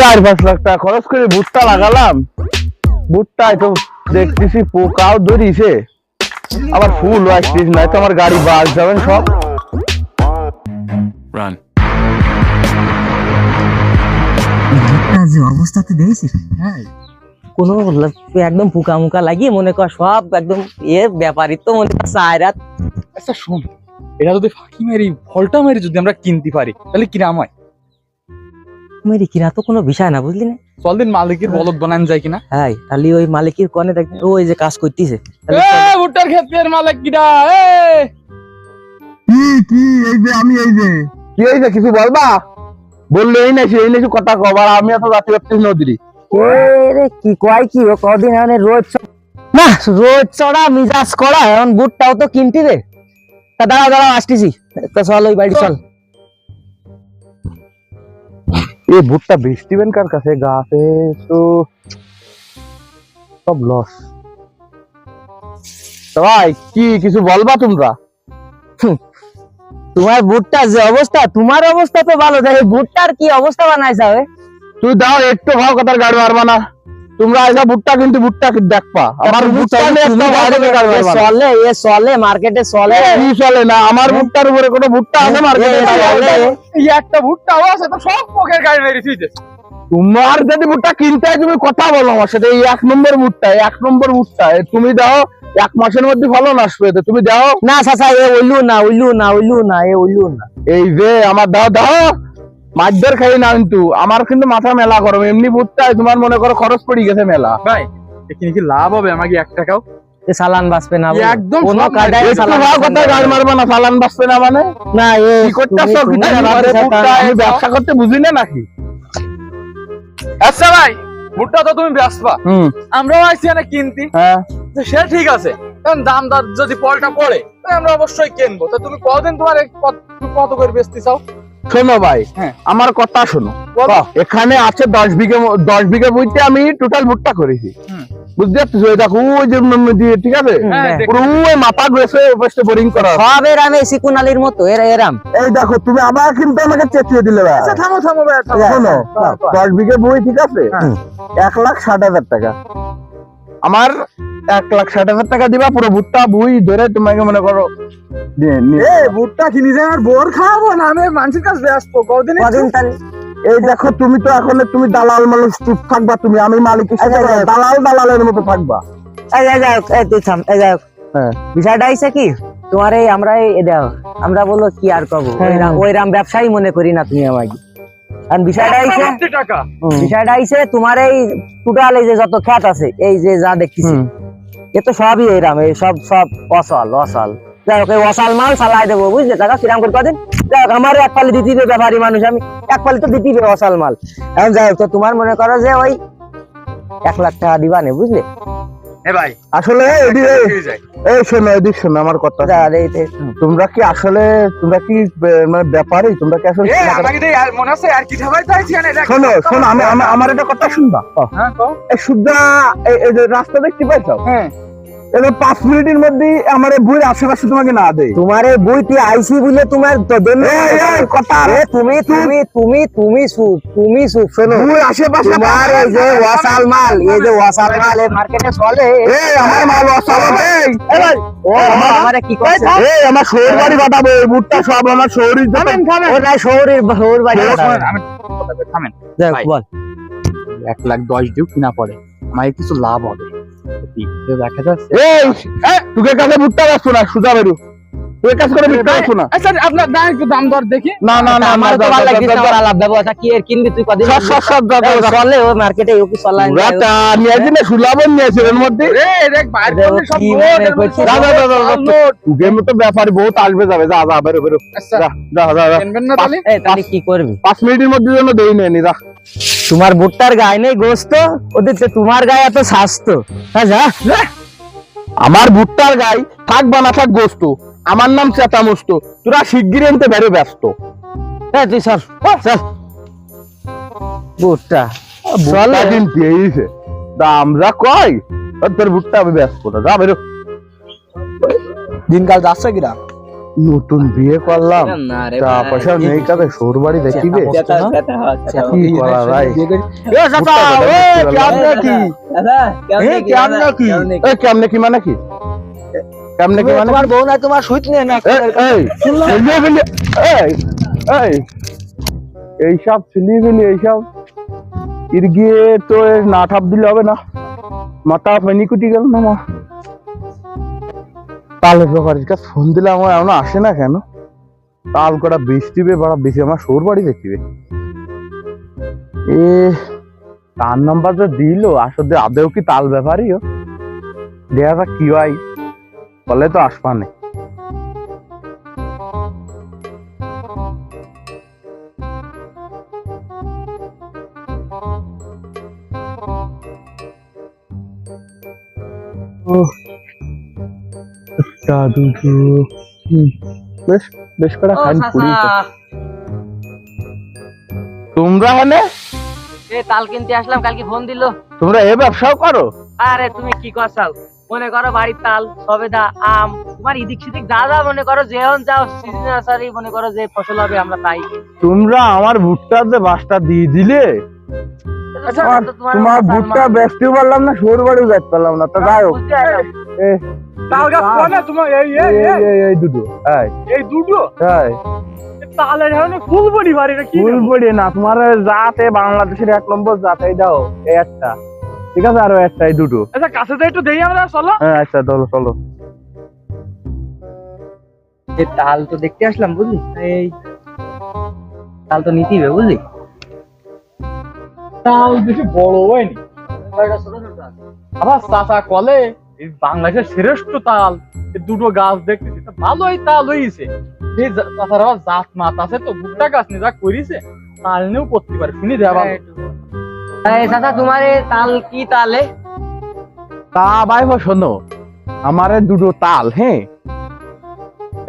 4-5 লাখ টাকা খরচ করে ভুট্টা লাগালাম, ভুট্টায় তো দেখতেছি পোকাও ধরিছে, আবার ফুল আসছিস নাই তো আমার গাড়ি বাস যাবেন সব। Run. যে অবস্থা তো দেখছিস, হ্যাঁ কোনো একদম পোকা মুকা লাগিয়ে মনে কর সব একদম ব্যাপারই তো মনে কর সায়রাত। আচ্ছা শোন, এটা যদি ফাঁকি মেরি ফলটা মেরে যদি আমরা কিনতে পারি তাহলে কিরাম হয়। মেরি কিনা তো কোনো বিষয় না, বুঝলি না? চল দিন মালিকের বলদ বানান যায় কিনা। হ্যাঁ তাহলে ওই মালিকের কনে দেখ ওই যে কাজ করতেছে। ভুট্টার ক্ষেতের মালিক কিরা? কি এই যে আমি এই যে কি এই যে কিছু বলবা? বললেই না সেই নাকি কথা কবার, আমি এত রাতে রাতে নদী রে কি কয় কি ও কদিন মানে রোজ না রোজ চড়া মিজাজ করা, এখন বুটটাও তো কিনতে রে। তা দাঁড়াও দাঁড়াও আসতেছি, তো চল ওই বাড়ি চল। এই ভুট্টা বেচ দিবেন কার কাছে? গাছে তো সব লস। ভাই কি কিছু বলবা তোমরা? তোমার বুটটার যে অবস্থা, তোমার অবস্থা তো ভালো, দেখে বুটটার কি অবস্থা বানাইছা হবে। তুই দাও একটু ভাও কথার গাড়ি মারবা না তোমরা, আইসা ভুট্টা কিন্তু ভুট্টা দেখবা আমার ভুট্টা নিয়ে একটা গাড়ি গাড়ি মারবা না। চলে এ চলে মার্কেটে চলে, কি চলে না? আমার ভুট্টার উপরে কোনো ভুট্টা আছে মার্কেটে? এই একটা ভুট্টাও আছে তো সব পোকের গাড়ি মেরে দিতে। তোমার যদি ভুট্টা কিনতে হয় তুমি কথা বলো আমার সাথে। এই 1 নম্বর ভুট্টা, 1 নম্বর ভুট্টা তুমি দাও, 1 মাসের মধ্যে ফলন আসবে, তুমি দাও না চাচা এ ওইলু না ওইলু না ওইলু না এ ওইলু না। এই যে আমার দাও দাও মাছদের খাই না, কিন্তু আমার কিন্তু মাথা মেলা গরম। এমনি ভুট্টায় তোমার মনে করো খরচ পড়ে গেছে মেলা। ভাই এখানে কি লাভ হবে আমাকে 1 টাকাও? এ চালান বাঁচবে না বলো। একদম কোনো সব কায়দায় একটু চালান ভাও বাঁচবে কথায় না। গাড়ি মারবা না, চালান বাঁচবে না মানে? না এ কি করতেছো? তুমি আমি ব্যবসা করতে বুঝি না নাকি? আচ্ছা ভাই ভুট্টা তো তুমি বেচবা, আমরাও আইছি না কিনতে, হ্যাঁ তো সে ঠিক আছে। কারণ দাম দর যদি পলটা পড়ে তাহলে আমরা অবশ্যই কিনবো। তো তুমি কতদিন তোমার কত করে বেচতে চাও? শোনো ভাই, হ্যাঁ। আমার কথা শোনো। বলো। এখানে আছে 10 বিঘা বইতে আমি টোটাল ভুট্টা করেছি, বুঝতে পারছিস? ওই দেখো ওই যে দিয়ে, ঠিক আছে, হ্যাঁ, পুরো ওই মাথা গেছে ওপাশে বোরিং করা। সব এরামে সিকুনালির মতো এরাম। এই দেখো তুমি আবার কিন্তু আমাকে চেঁচিয়ে দিলে ভাই। আচ্ছা থামো থামো ভাই থামো। শোনো, হ্যাঁ, 10 বিঘা বই, ঠিক আছে, হ্যাঁ। 1,60,000 টাকা। আমার 1,60,000 টাকা দিবা, পুরো ভুট্টা বই ধরে তোমাকে মনে করো ভুট্টা কিনে যায় আর বোর খাওয়াবো না, আমি মানুষের কাছে বেচবো কতদিন। কদিন তাহলে এই দেখো তুমি তো এখন তুমি দালাল মানুষ, চুপ থাকবা তুমি, আমি মালিকের সাথে দালালের মতো থাকবা। এই যাই এই তুই থাম এই যাই। হ্যাঁ বিষয়টা আইছে কি তোমার এই আমরা এই দাও আমরা বলো কি আর কবো, ওইরাম ব্যবসায়ী মনে করি না তুমি আমাকে। আর বিষয়টা আইছে টাকা বিষয়টা আইছে তোমার এই টোটাল এই যে যত খ্যাত আছে এই যে যা দেখতেছি এ তো সবই এরাম, এই সব সব অসল অসল। যাই হোক এই অসল মাল চালাই দেবো, বুঝলে? টাকা কিরাম করে কদিন যাই হোক, আমার 1 পালি দিতে ব্যাপারী মানুষ, আমি 1 পালি তো দিতেই অসল মাল। এখন যাই হোক, তো তোমার মনে করো যে ওই 1 লাখ টাকা দিবা নে, বুঝলে? এ ভাই আসলে এই শোনো, এদিক শোনো আমার কথা। তোমরা কি আসলে মানে ব্যাপারে তোমরা কি আসলে মনে আছে আর কি ঠাবাই চাইছি না? শোনো শোনো, আমার একটা কথা শুনবা। হ্যাঁ কও। এই সুদ্ধা এই যে রাস্তা দেখতে পাইছো, হ্যাঁ এবার 5 মিনিটের মধ্যে আমার এই বইয়ের আশেপাশে তোমাকে না দেয়। তোমার এই বইটি আইসি বলে তোমার কথা তুমি তুমি তুমি তুমি সুপ তুমি সুপ শোনো, বই আশেপাশে তোমার এই যে ওয়াসাল মাল, এই যে ওয়াসাল মাল এই মার্কেটে চলে। এই আমার মাল অসাল, ও আমারে কি করছে? এই আমার শহর বাড়ি বাটাবো, এই বুটটা সব আমার শহরের ও না শহরের বাড়ি আমি থামেন যাক ভাই। বল 1,10,000 দিও কিনা পড়ে আমার কিছু লাভ হবে দেখা যাচ্ছে। এই তোকে কাছে বুটটা রাখছো না, সুজা বেরু তোর কাছে করে বুটটা রাখছো না। আচ্ছা আপনার দাম একটু দাম দর দেখি। না না না আমার তো ভালো লাগছে না, আলাপ ব্যবস্থা কি এর কিনবি তুই কদিন সব চলে ও মার্কেটে ও কি চলা রাতা নিয়ে দিনে সুলাবন নিয়েছে এর মধ্যে। রে দেখ বাইরে করলে সব কি নোট মনে করছিস? তোকে মতো ব্যাপারী বহুত আসবে যাবে, যা যা বেরো বেরো, আচ্ছা যা যা যা যা। কিনবেন না তাহলে? এই তাহলে কি করবি? 5 মিনিটের মধ্যে জন্য দেই নি, যা। তোমার ভুট্টার গায়ে নেই গোস্ত, ওদের তোমার গায়ে এত স্বাস্থ্য। হ্যাঁ যা আমার ভুট্টার গাই থাক বা না থাক গোস্ত, আমার নাম চেতা মস্ত, তোরা শিগগির এনতে বেরো ব্যস্ত। হ্যাঁ তুই চল চল ভুট্টা চলে দিন পেয়েছে দাম যা কয়, তোর ভুট্টা আমি ব্যস্ত না, যা বেরো। দিনকাল যাচ্ছে কিনা? নতুন বিয়ে করলাম, না রে টাকা পয়সা নেই, কাছে শ্বশুর বাড়ি দেখিবে কি করা ভাই? কেমনে কি মানে কি? কেমনে কি মানে? তোমার বউ না তোমার সুইট নিয়ে না এইসব ছিলিবিলি এইসব গিয়ে তো না ঠাপ দিলে হবে না, মাথা ফেনি কুটি গেল না মা। তালের ব্যাপারের কাছে ফোন দিলে আমার এমন আসে না কেন? তাল কটা বৃষ্টিবে বড় বেশি আমার শ্বশুর বাড়ি দেখিবে। এ তার নাম্বার তো দিল, আসলে আদেও কি তাল ব্যাপারই ও দেখা যাক কি হয়, বলে তো আসবানে। বেশ বেশ করে খান পুরি। তোমরা হলে তাল কিনতে আসলাম, কালকে ফোন দিল। তোমরা এ ব্যবসাও করো? আরে তুমি কি করছাও, মনে করো বাড়ির তাল সবেদা আম তোমার ইদিক সিদিক যা যা মনে করো যেমন যাও সিজন আসারি মনে করো যে ফসল হবে আমরা তাই। তোমরা আমার ভুট্টার যে বাসটা দিয়ে দিলে, তোমার ভুট্টা বেচতে পারলাম না, শ্বশুর বাড়িও যাইতে পারলাম না, তো যাই হোক। তাল গাছ কোনে তোমার? এই দুটো, এই দুটো তালের এখন ফুলবড়ি বাড়ি নাকি? ফুলবড়ি না, তোমার জাতে বাংলাদেশের 1 নম্বর জাত, এই দাও এই একটা, ঠিক আছে, আরো একটা, এই দুটো। আচ্ছা কাছে তো একটু দেই আমরা, চলো। হ্যাঁ আচ্ছা চলো চলো। এই তাল তো দেখতে আসলাম বুঝলি, এই তাল তো নিতেই হবে বুঝলি। তাল বেশি বড় হয়নি, আবার চাচা কলে এই বাংলাদেশের শ্রেষ্ঠ তাল, এই দুটো গাছ দেখতেছি তো ভালোই তাল হইছে। এই চাচার আবার জাত মাত আছে তো, ভুট্টা গাছ নিয়ে যা করিছে তাল নিয়েও করতে পারে, শুনি দেওয়া। এই চাচা তোমার এই তাল কি তালে? তা ভাই শোনো, আমার দুটো তাল, হ্যাঁ,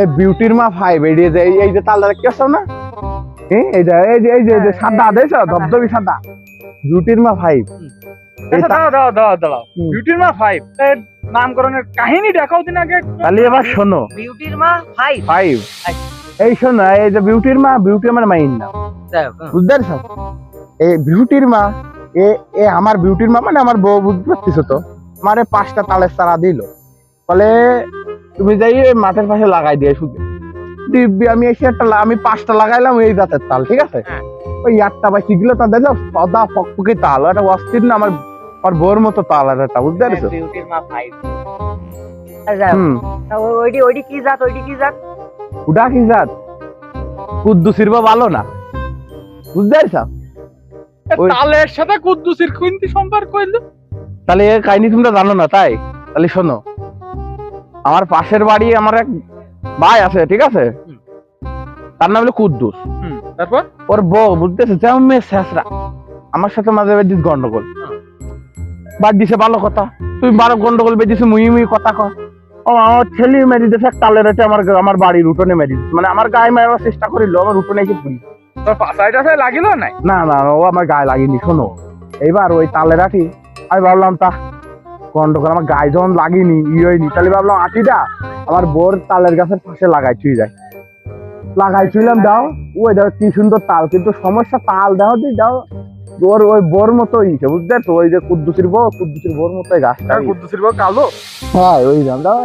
এই বিউটির মা 5 বেরিয়ে যায়, এই যে তালটা দেখতে আসছো না, হ্যাঁ, এই যে এই যে এই যে সাদা দেখছো, ধবধবি সাদা, বিউটির মা 5। দাঁড়াও বিউটির মা 5 নামকরণের কাহিনী দেখাও দিন আগে। তাহলে এবার শোনো, বিউটির মা 5 এই শোনো, এই যে বিউটির মা, বিউটি আমার মাইন নাম, বুঝতে পারছো? এই বিউটির মা, এ আমার বিউটির মা মানে আমার বউ, বুঝতে পারছো তো? আমারে 5টা তালের চারা দিল, বলে তুমি যাই মাঠের পাশে লাগাই দিয়ে শুধু দিব্যি। আমি এসে আমি 5টা লাগাইলাম এই জাতের তাল, ঠিক আছে, ওই 8টা বা কিগুলো তা দেখো সদা ফকফকে তাল, একটা অস্থির না, আমার বউর মতো তাল আর একটা, বুঝতে পারছো? বিউটির মা 5 ওইটি ওইটি কি জাত? ওইটি কি জাত? ওটা কি জাত? কুদ্দুসির বা ভালো না, বুঝতে পারছো? তালের সাথে কুদ্দুসির কোনটি সম্পর্ক হইলো? তাহলে এই কাহিনী তোমরা জানো না, তাই? তাহলে শোনো, আমার পাশের বাড়ি আমার এক ভাই আছে, ঠিক আছে, তার নাম হলো কুদ্দুস। তারপর ওর বউ, বুঝতেছে, যেমন মেয়ে শেষরা, আমার সাথে মাঝে মাঝে গন্ডগোল বাদ দিছে, ভালো কথা, তুমি 12 গন্ডগোল বেঁধেছো, মুই কথা কর। ও আমার ছেলে মেরে দিয়েছে তালের রেটে, আমার বাড়ির উঠোনে মেরে দিচ্ছে, মানে আমার গায়ে মারার চেষ্টা করিল, আমার উঠোনে এসে পুরি। তোর পাশায় টাশায় লাগিল নাই? না না, ও আমার গায়ে লাগেনি। শোনো, এইবার ওই তালের আঠি আমি ভাবলাম তা গন্ডগোল, আমার গায়ে যখন লাগেনি হয়নি, তাহলে ভাবলাম আঠিটা আমার বোর তালের গাছের পাশে লাগাই ছুঁই যায়, লাগাই ছুঁইলাম, দাও ওই দেখো কি সুন্দর তাল, কিন্তু সমস্যা তাল দাও দি দাও ওই বোর মতোই, বুঝতে পারছো? ওই যে কুদ্দুসির বোর মতো গাছটা, কুদ্দুসির বউ কালো? হ্যাঁ ওই দাম দাও,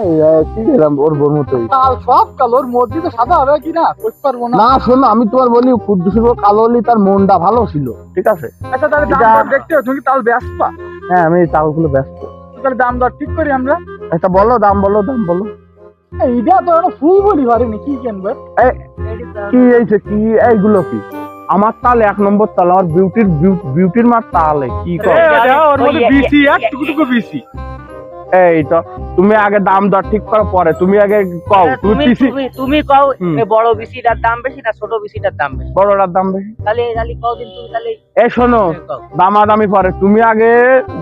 কি দিলাম ওর বোর মতোই। তাল সব কালোর মধ্যে তো সাদা হবে কি না, বুঝতে পারবো না। না শোনো, আমি তোমার বলি, কুদ্দুসির বউ কালো হলে তার মনটা ভালো ছিল, ঠিক আছে। আচ্ছা তাহলে দাম দর দেখতে হবে, তুমি কি তাল বেচবা? হ্যাঁ আমি তালগুলো ব্যস্ত। তাহলে দাম দর ঠিক করি আমরা। একটা বলো, দাম বলো, দাম বলো। এইটা তো একটা ফুল বলি পারিনি, কি কিনবে? কি এইছে, কি এইগুলো কি? আমার তাল 1 নম্বর তাল, আমার বিউটির মার তালে কি কর? ওর মধ্যে বিসি একটুকু বিসি। এই তো তুমি আগে দাম দর ঠিক করো, পরে তুমি আগে কও, তুমি কও বড় বিসিটার দাম বেশি না ছোট বিসিটার দাম বেশি? বড়টার দাম বেশি। তাহলে কও দিন তুমি, তাহলে এই শোনো, দামাদামি পরে, তুমি আগে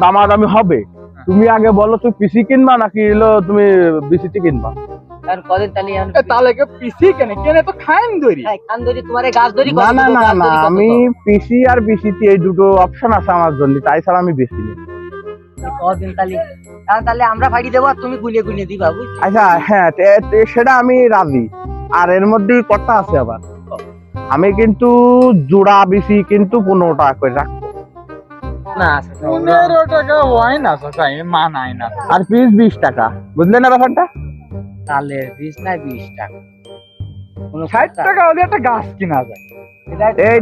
দামাদামি হবে, তুমি আগে বলো তুমি পিসি কিনবা নাকি হলো তুমি বিসিটি কিনবা? আর কদিন তাহলে পিসি কেনে তো খাইন দড়ি, খান দড়ি তোমারে গাছ দড়ি? না না না না, আমি পিসি আর বিসিটি এই দুটো অপশন আছে আমার জন্য, তাই ছাড়া আমি বেশি নেই। কদিন তাহলে আমরা ফাড়ি দেবো আর তুমি গুলিয়ে গুলিয়ে দিবা, বুঝলি? আচ্ছা হ্যাঁ, সেটা আমি রাজি, আর এর মধ্যে কথা আছে আবার, আমি কিন্তু জোড়া বেশি কিন্তু 15 টাকা করে রাখবো, না 15 টাকা হয় না চাচা, আমি মানাই না। আর পিস 20 টাকা, বুঝলেন না ব্যাপারটা? তালের বীজ নাই 20 টাকা, 60 টাকা হলে একটা গাছ কিনা যায়। এই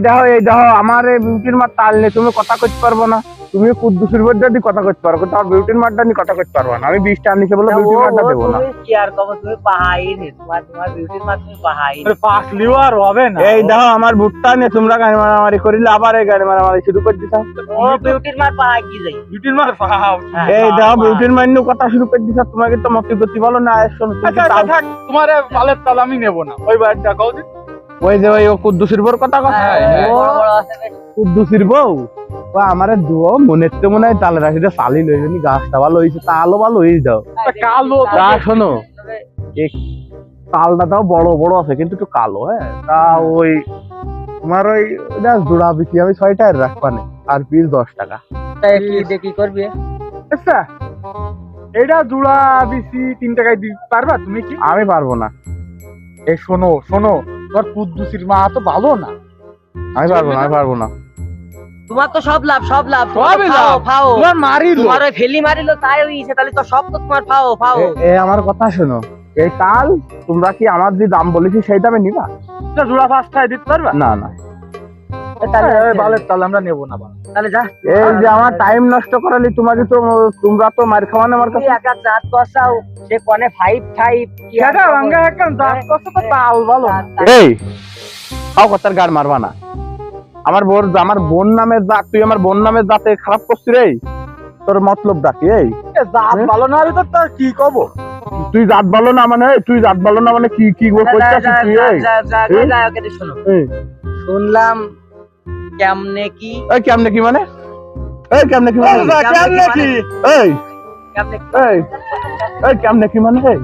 দেখো আমার এই বিউটির মার তাল নেই, তুমি কথা কইতে পারবো না, তুমি কুদ্দুসের মধ্যে দিয়ে কথা কইতে পারো, কিন্তু আমার বিউটির মারটা নিয়ে কথা কইতে পারবো না। আমি 20 টাকা নিচে বলে বিউটির মারটা দেবো না। তুমি কি আর কব, তুমি পাহাইনি, তোমার বিউটির মা তুমি পাহাইনি। পাকলিও আর হবে না। এই দেখো আমার ভুট্টা নিয়ে তোমরা গাড়ি মারামারি করিলে আবার এই গাড়ি মারামারি শুরু করে দিতাম। ও বিউটির মা পাহাই কি যাই, বিউটির মার পাও। এই দেখো বিউটির মার নিয়ে কথা শুরু করে দিতাম, তোমাকে তো মতি গতি বলো না। শোনো তোমার বালের তাল আমি নেব না, ওই বাড়িটা কও দিন। ওই যে ওই কুদ্দুসের বউর কথা কথা, বড় বড় আছে বেশ। কুদ্দুসের বউ ও আমারে দুও মনের তো মনে হয় তালে রাখি চালি লই জানি, গাছটা ভালো হয়েছে, তালও ভালো হয়েছে দাও। কালো তা শোনো, এই তালটা তাও বড় বড় আছে কিন্তু একটু কালো, হ্যাঁ তা ওই তোমার ওই জোড়া বেশি আমি 6 টাকার রাখবানে, আর পিস 10 টাকা। তাই কি দেখি করবে? আচ্ছা এটা জোড়া বেশি 3 টাকায় দিতে পারবা তুমি কি? আমি পারবো না, এই শোনো শোনো, তোমার কুদ্দুসির মা তো ভালো না। আমি পারবো না। তোমার তো সব লাভ, সবই ফাও লাভ। ফাও, তোমার মারিলো। তোমার ওই ফেলি মারিলো তাই হইছে, তাহলে তো সব তো তোমার ফাও ফাও। এ আমার কথা শোনো, এই তাল তোমরা কি আমার যে দাম বলেছি সেই দামে নিবা? এটা জোড়া 5 টাকায় দিতে পারবা? না না, তাহলে এই বালের তাল আমরা নেব না বাবা। তাহলে যা, এই যে আমার টাইম নষ্ট করালি, তোমাকে তো তোমরা তো মার খাওয়ানো আমার তুমি কাছে। একা জাত কষাও, সে কোনে 5 কি আর সেটা খবর? ভাঙ্গা একদম দাঁত কষ্ট তো তাল ভালো না। এই তাও কথার গাড় মারবা না, আমার বোন নামের জাত, তুই আমার বোন নামের জাতে খারাপ করছিস রে, তোর মতলব ডাকি। এই এ জাত ভালো না হলে তো তার কি কব? তুই জাত ভালো না মানে, তুই জাত ভালো না মানে কি কি করছিস তুই? এই ওকে শোনো, এই, শুনলাম কেমনে কি, এই কেমনে কি মানে, এই কেমনে কি মানে, কেমনে কি? এই কেমনে কি? এই এই কেমনে কি মানে, এই